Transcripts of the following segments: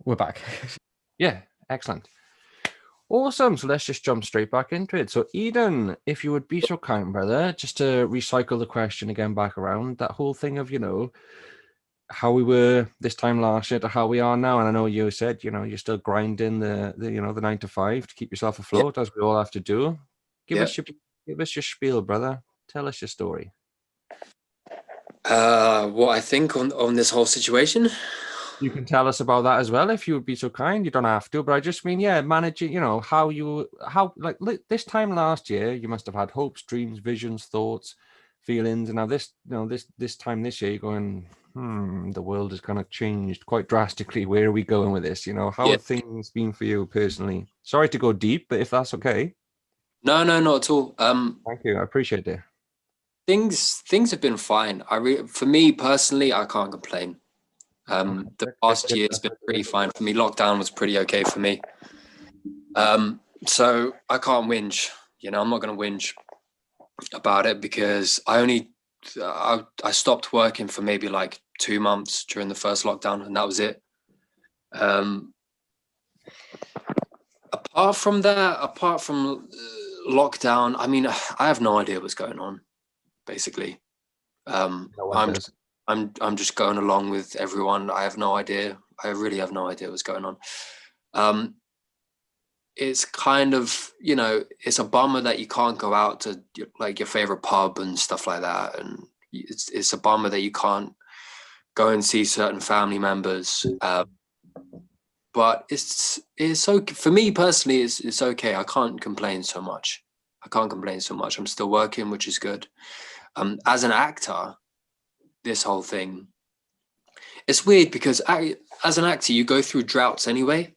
We're back. Yeah, excellent. Awesome. So let's just jump straight back into it. So Eden, if you would be so kind, brother, just to recycle the question again back around, that whole thing of, how we were this time last year to how we are now. And I know you said, you're still grinding the 9 to 5 to keep yourself Yeah, afloat, as we all have to do. Give yeah. us your spiel, brother. Tell us your story. What I think on this whole situation. You can tell us about that as well if you would be so kind. You don't have to, but I just mean, yeah, managing, how like this time last year, you must have had hopes, dreams, visions, thoughts, feelings. And now this time this year, you're going, the world has kind of changed quite drastically. Where are we going with this? How Yeah. have things been for you personally? Sorry to go deep, but if that's okay. No, not at all. Thank you. I appreciate it. Things have been fine. For me personally, I can't complain. The past year has been pretty fine for me. Lockdown was pretty okay for me. So I can't whinge. I'm not going to whinge about it because I stopped working for maybe like 2 months during the first lockdown, and that was it. Apart from lockdown, I mean, I have no idea what's going on. Basically, I'm just going along with everyone. I have no idea. I really have no idea what's going on. It's kind of, it's a bummer that you can't go out to like your favorite pub and stuff like that, and it's a bummer that you can't go and see certain family members. But it's okay for me personally. It's okay. I can't complain so much. I'm still working, which is good. As an actor, this whole thing, it's weird because as an actor, you go through droughts anyway.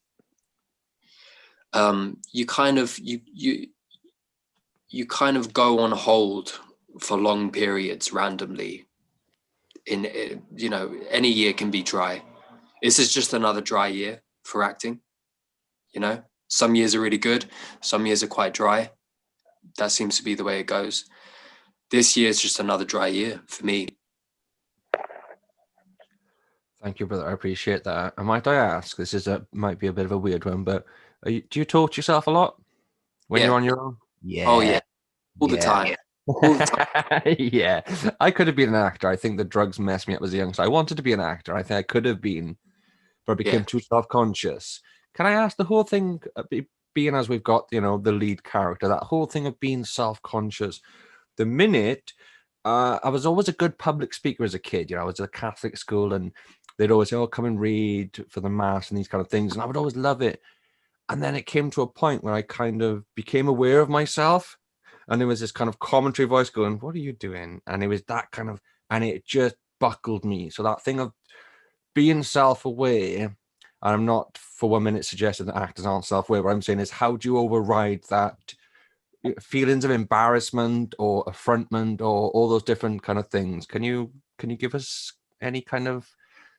You kind of go on hold for long periods randomly. Any year can be dry. This is just another dry year for acting. Some years are really good, some years are quite dry. That seems to be the way it goes. This year is just another dry year for me. Thank you, brother. I appreciate that. And might I ask, might be a bit of a weird one, but do you talk to yourself a lot when you're on your own? Yeah. Oh yeah, all the time. Yeah, I could have been an actor. I think the drugs messed me up as a youngster. I wanted to be an actor. I think I could have been, but I became too self-conscious. Can I ask the whole thing, being as we've got, the lead character, that whole thing of being self-conscious, the minute I was always a good public speaker as a kid. I was at a Catholic school and they'd always say, oh, come and read for the mass and these kind of things. And I would always love it. And then it came to a point where I kind of became aware of myself. And there was this kind of commentary voice going, what are you doing? And it was that kind of, and it just buckled me. So that thing of being self-aware, and I'm not for 1 minute suggesting that actors aren't self-aware. What I'm saying is, how do you override that feelings of embarrassment or affrontment or all those different kind of things? Can you give us any kind of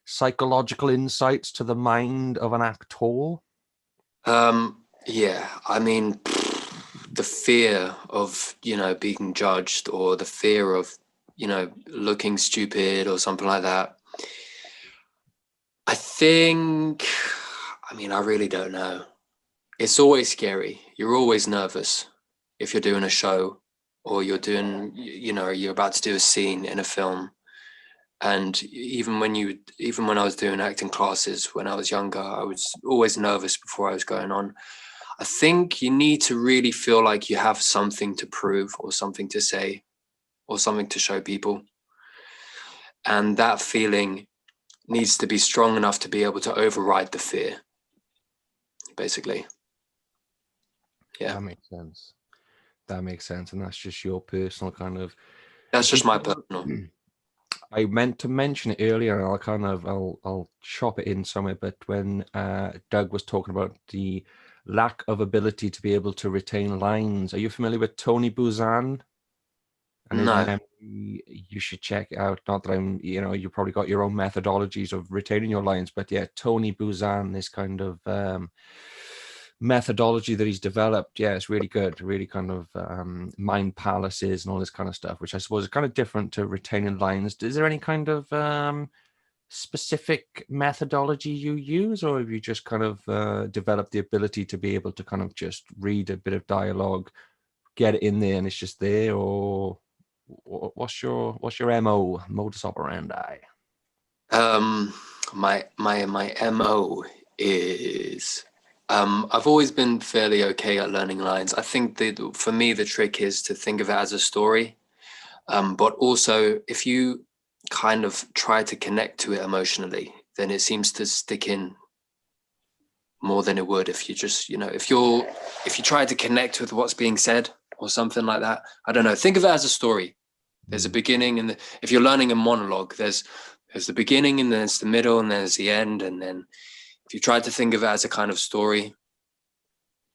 psychological insights to the mind of an actor? Yeah, I mean, the fear of, being judged, or the fear of, looking stupid or something like that. I really don't know. It's always scary. You're always nervous if you're doing a show or you're about to do a scene in a film. And even when I was doing acting classes when I was younger, I was always nervous before I was going on. I think you need to really feel like you have something to prove or something to say or something to show people. And that feeling needs to be strong enough to be able to override the fear, basically. Yeah. That makes sense. And that's just your personal kind of... That's just my personal... I meant to mention it earlier, and I'll chop it in somewhere. But when Doug was talking about the lack of ability to be able to retain lines, are you familiar with Tony Buzan? And his memory, you should check it out. Not that I'm, you probably got your own methodologies of retaining your lines, but yeah, Tony Buzan, this kind of methodology that he's developed, yeah, it's really good. Really kind of mind palaces and all this kind of stuff, which I suppose is kind of different to retaining lines. Is there any kind of specific methodology you use, or have you just kind of developed the ability to be able to kind of just read a bit of dialogue, get it in there, and it's just there? Or what's your modus operandi? My MO is I've always been fairly okay at learning lines. I think that for me the trick is to think of it as a story, but also if you kind of try to connect to it emotionally, then it seems to stick in more than it would if you just, if you try to connect with what's being said or something like that. I don't know. Think of it as a story. There's a beginning, and if you're learning a monologue, there's the beginning, and there's the middle, and there's the end, and then if you try to think of it as a kind of story.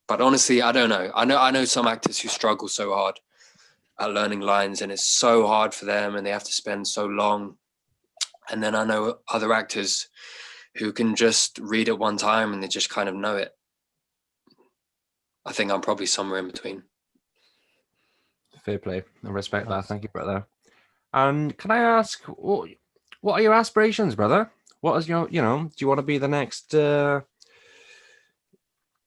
But honestly, I don't know. I know some actors who struggle so hard at learning lines, and it's so hard for them, and they have to spend so long. And then I know other actors who can just read it one time and they just kind of know it. I think I'm probably somewhere in between. Fair play. I respect that. Thank you, brother. And can I ask, what are your aspirations, brother? What is your, do you want to be the next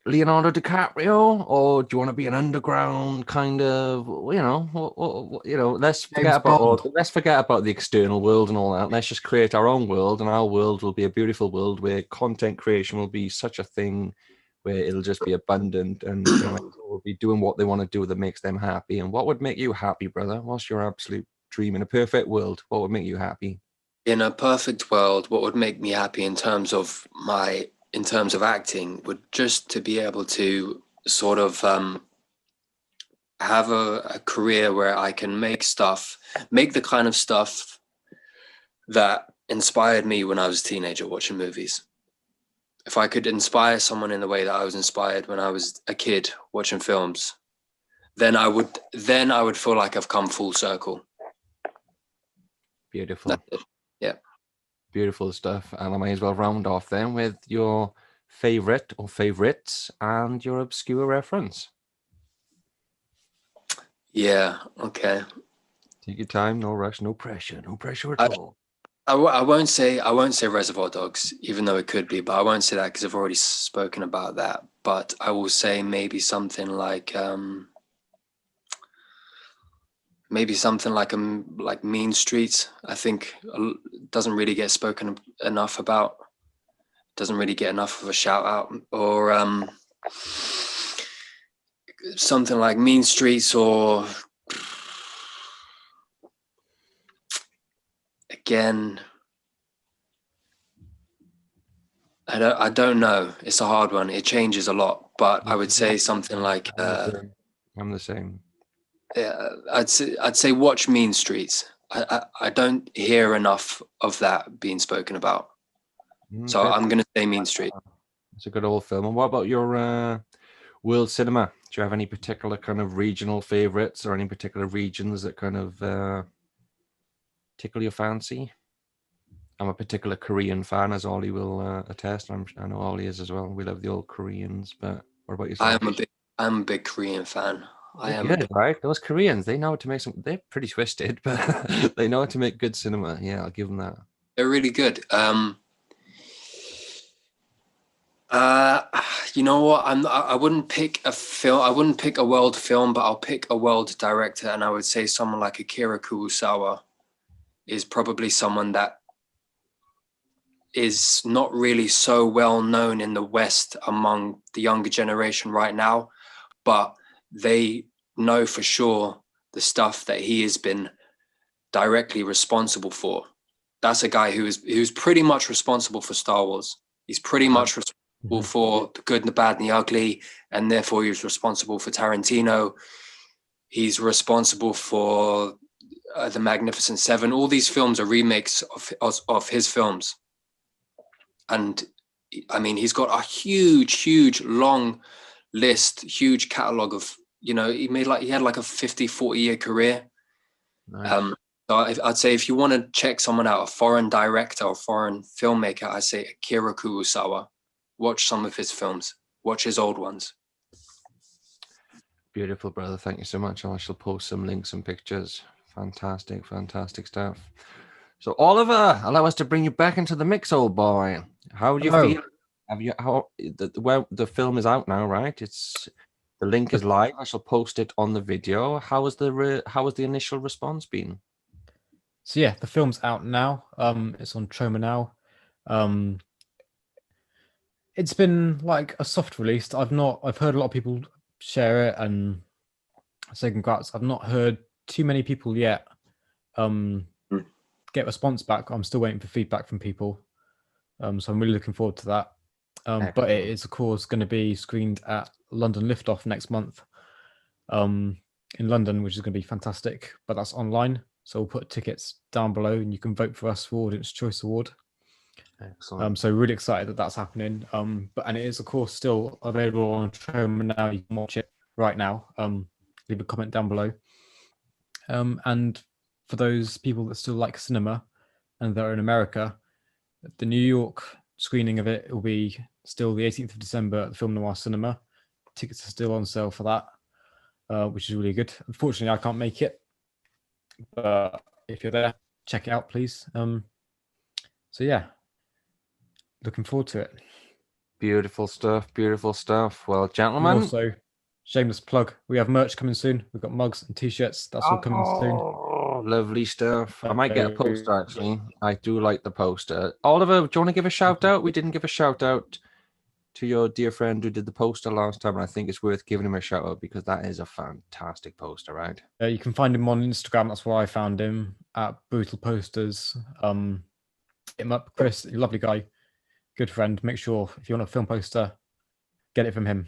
Leonardo DiCaprio, or do you want to be an underground kind of, let's forget about the external world and all that. Let's just create our own world, and our world will be a beautiful world where content creation will be such a thing where it'll just be abundant, and will be doing what they want to do that makes them happy. And what would make you happy, brother? What's your absolute dream in a perfect world? What would make you happy? In a perfect world, what would make me happy in terms of acting would just to be able to sort of have a career where I can make the kind of stuff that inspired me when I was a teenager watching movies. If I could inspire someone in the way that I was inspired when I was a kid watching films, then I would feel like I've come full circle. Beautiful. Yeah. Beautiful stuff. And I may as well round off then with your favorite or favorites and your obscure reference. Yeah. Okay. Take your time. No rush. No pressure. No pressure at all. I won't say Reservoir Dogs, even though it could be, but I won't say that because I've already spoken about that. But I will say maybe something like Mean Streets. I think doesn't really get spoken enough about. Doesn't really get enough of a shout out. Or something like Mean Streets, or again, I don't know. It's a hard one. It changes a lot, but I would say something like I'm the same. Yeah, I'd say watch Mean Streets. I don't hear enough of that being spoken about. So I'm going to say Mean Street. It's a good old film. And what about your world cinema? Do you have any particular kind of regional favorites, or any particular regions that kind of tickle your fancy? I'm a particular Korean fan, as Ollie will attest. I know Ollie is as well. We love the old Koreans, but what about yourself? I'm a big Korean fan. Good, right? Those Koreans, they know how to make they're pretty twisted, but they know how to make good cinema. Yeah, I'll give them that. They're really good. You know what? I wouldn't pick a film. I wouldn't pick a world film, but I'll pick a world director, and I would say someone like Akira Kurosawa is probably someone that is not really so well known in the West among the younger generation right now, but they know for sure the stuff that he has been directly responsible for. That's a guy who's pretty much responsible for Star Wars. He's pretty much responsible for The Good and the Bad and the Ugly, and therefore he's responsible for Tarantino. He's responsible for The Magnificent Seven. All these films are remakes of his films. And I mean, he's got a huge, long list, huge catalog of, he had like a 40 year career. Nice. So I'd say if you want to check someone out, a foreign director or foreign filmmaker, I say Akira Kurosawa. Watch some of his films. Watch his old ones. Beautiful, brother. Thank you so much. I shall post some links and pictures. Fantastic stuff. So Oliver, allow us to bring you back into the mix, old boy. How do you feel? The film is out now, right? The link is live. I shall post it on the video. How has the initial response been? So yeah, the film's out now. It's on Troma now. It's been like a soft release. I've heard a lot of people share it and say congrats. I've not heard too many people yet get response back. I'm still waiting for feedback from people. So I'm really looking forward to that. But it is of course going to be screened at London Liftoff next month in London, which is going to be fantastic. But that's online. So we'll put tickets down below and you can vote for us for Audience Choice Award. Excellent. So really excited that that's happening. And it is of course still available on Troma now. You can watch it right now. Leave a comment down below. And for those people that still like cinema and they're in America, the New York screening of it will be still the 18th of December at the Film Noir Cinema. Tickets are still on sale for that, which is really good. Unfortunately, I can't make it, but if you're there, check it out, please. So yeah, looking forward to it. Beautiful stuff. Beautiful stuff. Well, gentlemen. Also, shameless plug. We have merch coming soon. We've got mugs and t-shirts. That's all coming soon. Oh, lovely stuff. I might get a poster, actually. I do like the poster. Oliver, do you want to give a shout out? We didn't give a shout out to your dear friend who did the poster last time, and I think it's worth giving him a shout out because that is a fantastic poster, right? You can find him on Instagram. That's where I found him, at Brutal Posters. Hit him up, Chris. Lovely guy, good friend. Make sure if you want a film poster, get it from him.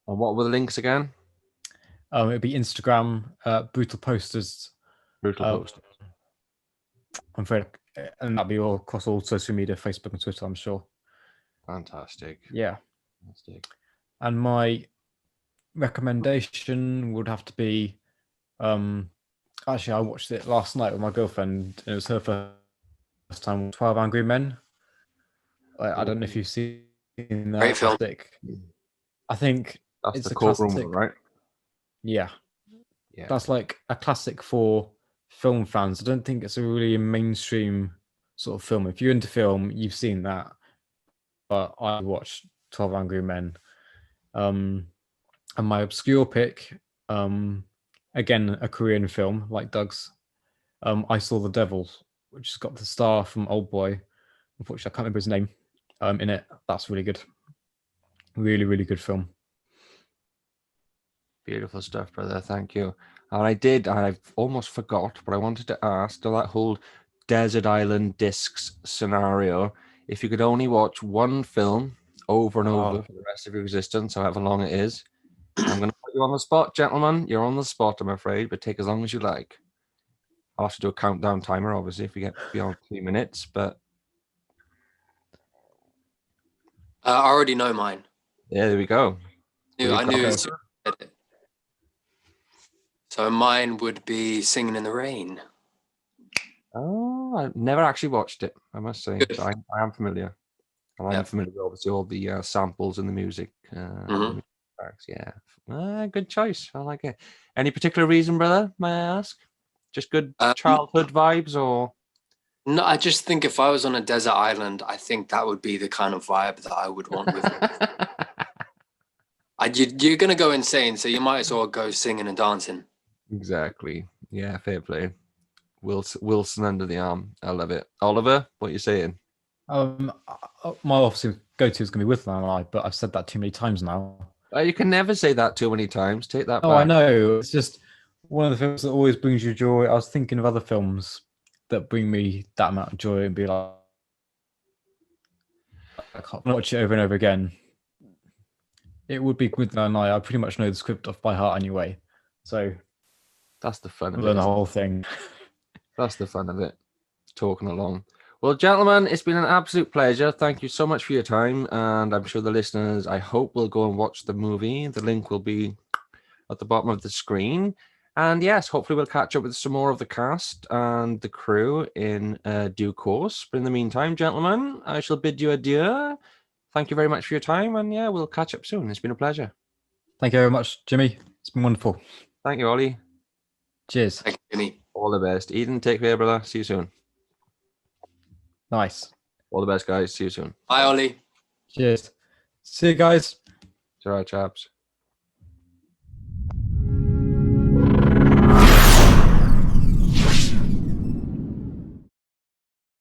And what were the links again? It'd be Instagram, Brutal Posters. Brutal Posters. I'm afraid, and that'll be all across all social media, Facebook and Twitter, I'm sure. Fantastic. Yeah. Fantastic. And my recommendation would have to be, actually, I watched it last night with my girlfriend, and it was her first time. 12 Angry Men. I don't know if you've seen that. Great film. I think that's the courtroom, right? Yeah. That's like a classic for film fans. I don't think it's a really mainstream sort of film. If you're into film, you've seen that. But I watched 12 Angry Men. And my obscure pick, again, a Korean film like Doug's, I Saw the Devil, which has got the star from Old Boy. Unfortunately, I can't remember his name in it. That's really good. Really, really good film. Beautiful stuff, brother. Thank you. And I've almost forgot, but I wanted to ask that whole desert island discs scenario. If you could only watch one film over and over for the rest of your existence, however long it is, I'm going to put you on the spot, gentlemen. You're on the spot, I'm afraid, but take as long as you like. I'll have to do a countdown timer, obviously, if we get beyond 3 minutes, but... I already know mine. Yeah, there we go. I knew. So mine would be Singing in the Rain. Oh, I've never actually watched it, I must say. So I am familiar. And I'm familiar with obviously all the samples and the music. Yeah. Good choice. I like it. Any particular reason, brother, may I ask? Just good childhood vibes or? No, I just think if I was on a desert island, I think that would be the kind of vibe that I would want with me. You're going to go insane, so you might as well go singing and dancing. Exactly. Yeah, fair play. Wilson under the arm. I love it. Oliver, what are you saying? My obviously go-to is going to be Whistler and I, but I've said that too many times now. You can never say that too many times. Take that back. I know. It's just one of the films that always brings you joy. I was thinking of other films that bring me that amount of joy and be like, I can't watch it over and over again. It would be Whistler and I pretty much know the script off by heart anyway. So that's the fun of it. Learn the whole thing. That's the fun of it. Talking along. Well, gentlemen, it's been an absolute pleasure. Thank you so much for your time. And I'm sure the listeners, I hope, will go and watch the movie. The link will be at the bottom of the screen. And yes, hopefully we'll catch up with some more of the cast and the crew in due course. But in the meantime, gentlemen, I shall bid you adieu. Thank you very much for your time. And yeah, we'll catch up soon. It's been a pleasure. Thank you very much, Jimmy. It's been wonderful. Thank you, Ollie. Cheers. Thank you, Jimmy. All the best. Eden, take care, brother. See you soon. Nice. All the best, guys. See you soon. Bye, Ollie. Cheers. See you guys. It's all right, chaps.